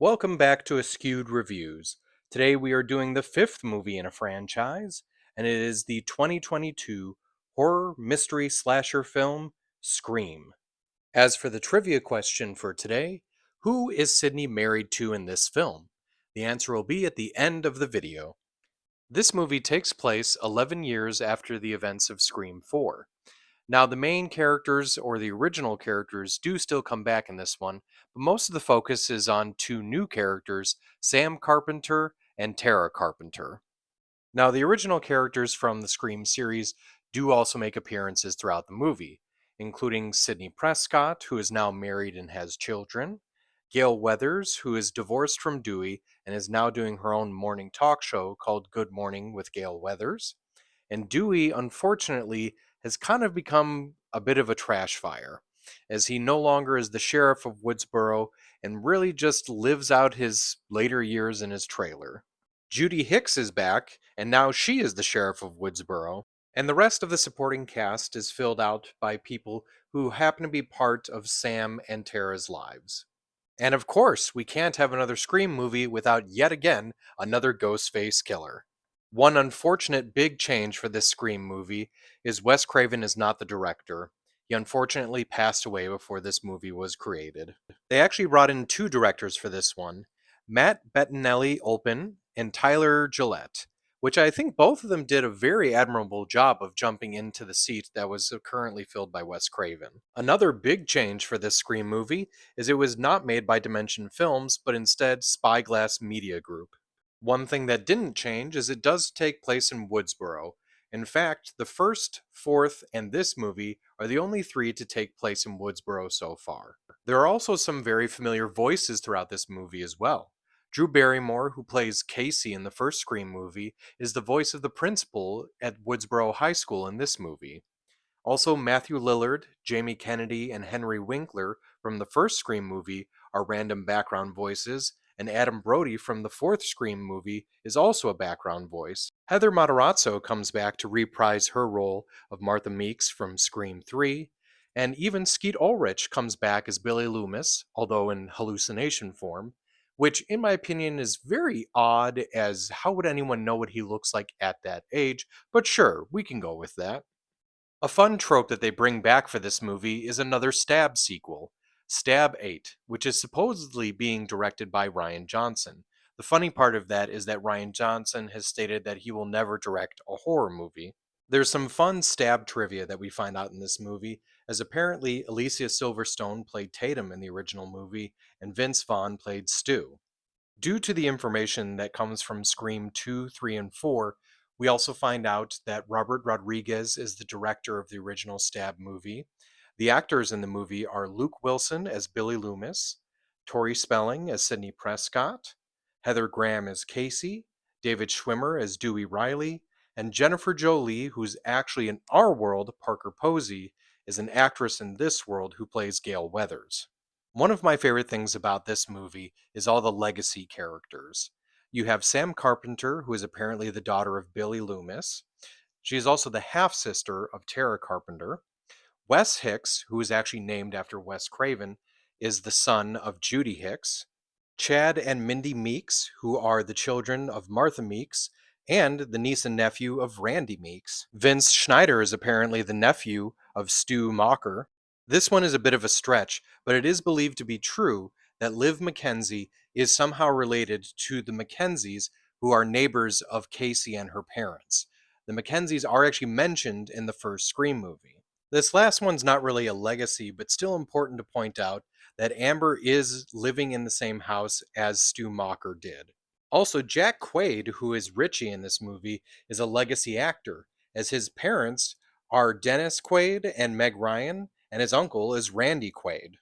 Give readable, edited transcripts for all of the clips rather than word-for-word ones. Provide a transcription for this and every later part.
Welcome back to Askewed Reviews. Today we are doing the fifth movie in a franchise, and it is the 2022 horror mystery slasher film Scream. As for the trivia question for today, who is Sydney married to in this film? The answer will be at the end of the video. This movie takes place 11 years after the events of Scream 4. Now, the main characters or the original characters do still come back in this one, but most of the focus is on two new characters, Sam Carpenter and Tara Carpenter. Now, the original characters from the Scream series do also make appearances throughout the movie, including Sidney Prescott, who is now married and has children, Gail Weathers, who is divorced from Dewey and is now doing her own morning talk show called Good Morning with Gail Weathers. And Dewey, unfortunately, has kind of become a bit of a trash fire, as he no longer is the sheriff of Woodsboro and really just lives out his later years in his trailer. Judy Hicks is back, and now she is the sheriff of Woodsboro, and the rest of the supporting cast is filled out by people who happen to be part of Sam and Tara's lives. And of course, we can't have another Scream movie without yet again another Ghostface killer. One unfortunate big change for this Scream movie is Wes Craven is not the director. He unfortunately passed away before this movie was created. They actually brought in two directors for this one, Matt Bettinelli-Olpin and Tyler Gillette, which I think both of them did a very admirable job of jumping into the seat that was currently filled by Wes Craven. Another big change for this Scream movie is it was not made by Dimension Films, but instead Spyglass Media Group. One thing that didn't change is it does take place in Woodsboro. In fact, the first, fourth, and this movie are the only three to take place in Woodsboro so far. There are also some very familiar voices throughout this movie as well. Drew Barrymore, who plays Casey in the first Scream movie, is the voice of the principal at Woodsboro High School in this movie. Also, Matthew Lillard, Jamie Kennedy, and Henry Winkler from the first Scream movie are random background voices, and Adam Brody from the fourth Scream movie is also a background voice. Heather Matarazzo comes back to reprise her role of Martha Meeks from Scream 3, and even Skeet Ulrich comes back as Billy Loomis, although in hallucination form, which in my opinion is very odd, as how would anyone know what he looks like at that age, but sure, we can go with that. A fun trope that they bring back for this movie is another Stab sequel, Stab 8, which is supposedly being directed by Rian Johnson. The funny part of that is that Rian Johnson has stated that he will never direct a horror movie. There's some fun Stab trivia that we find out in this movie, as apparently Alicia Silverstone played Tatum in the original movie, and Vince Vaughn played Stu. Due to the information that comes from Scream 2, 3, and 4, we also find out that Robert Rodriguez is the director of the original Stab movie. The actors in the movie are Luke Wilson as Billy Loomis, Tori Spelling as Sidney Prescott, Heather Graham as Casey, David Schwimmer as Dewey Riley, and Jennifer Jolie, who's actually in our world, Parker Posey, is an actress in this world who plays Gail Weathers. One of my favorite things about this movie is all the legacy characters. You have Sam Carpenter, who is apparently the daughter of Billy Loomis. She is also the half sister of Tara Carpenter. Wes Hicks, who is actually named after Wes Craven, is the son of Judy Hicks. Chad and Mindy Meeks, who are the children of Martha Meeks, and the niece and nephew of Randy Meeks. Vince Schneider is apparently the nephew of Stu Macher. This one is a bit of a stretch, but it is believed to be true that Liv Mackenzie is somehow related to the Mackenzies, who are neighbors of Casey and her parents. The Mackenzies are actually mentioned in the first Scream movie. This last one's not really a legacy, but still important to point out that Amber is living in the same house as Stu Macher did. Also, Jack Quaid, who is Richie in this movie, is a legacy actor, as his parents are Dennis Quaid and Meg Ryan, and his uncle is Randy Quaid.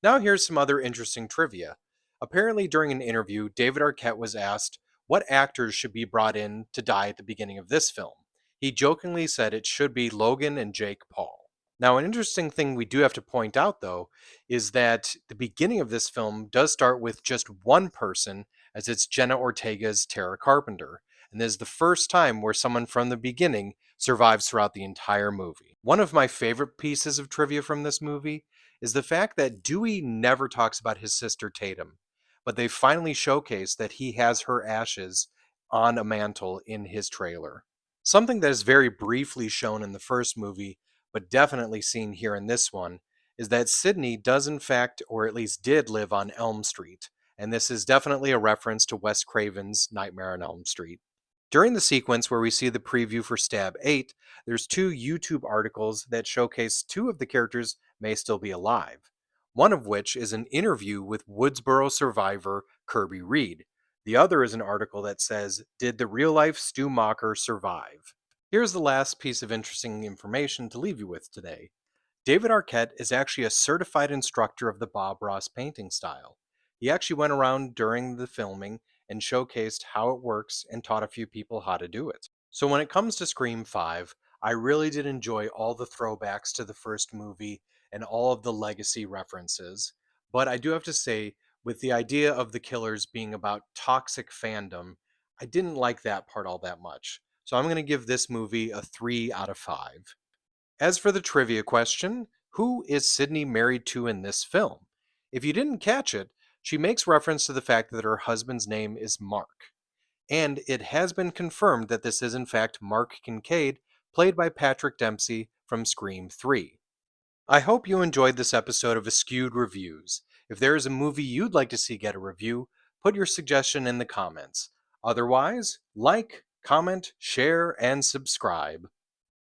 Now here's some other interesting trivia. Apparently during an interview, David Arquette was asked what actors should be brought in to die at the beginning of this film. He jokingly said it should be Logan and Jake Paul. Now, an interesting thing we do have to point out, though, is that the beginning of this film does start with just one person, as it's Jenna Ortega's Tara Carpenter, and this is the first time where someone from the beginning survives throughout the entire movie. One of my favorite pieces of trivia from this movie is the fact that Dewey never talks about his sister Tatum, but they finally showcased that he has her ashes on a mantle in his trailer. Something that is very briefly shown in the first movie, but definitely seen here in this one, is that Sydney does in fact, or at least did, live on Elm Street, and this is definitely a reference to Wes Craven's Nightmare on Elm Street. During the sequence where we see the preview for Stab 8, there's two YouTube articles that showcase two of the characters may still be alive. One of which is an interview with Woodsboro survivor Kirby Reed. The other is an article that says, "Did the real life Stu Macher survive?" Here's the last piece of interesting information to leave you with today. David Arquette is actually a certified instructor of the Bob Ross painting style. He actually went around during the filming and showcased how it works and taught a few people how to do it. So when it comes to Scream 5, I really did enjoy all the throwbacks to the first movie and all of the legacy references. But I do have to say, with the idea of the killers being about toxic fandom, I didn't like that part all that much. So I'm going to give this movie a 3 out of 5. As for the trivia question, who is Sydney married to in this film? If you didn't catch it, she makes reference to the fact that her husband's name is Mark. And it has been confirmed that this is in fact Mark Kincaid, played by Patrick Dempsey from Scream 3. I hope you enjoyed this episode of Askewed Reviews. If there is a movie you'd like to see get a review, put your suggestion in the comments. Otherwise, like, comment, share, and subscribe.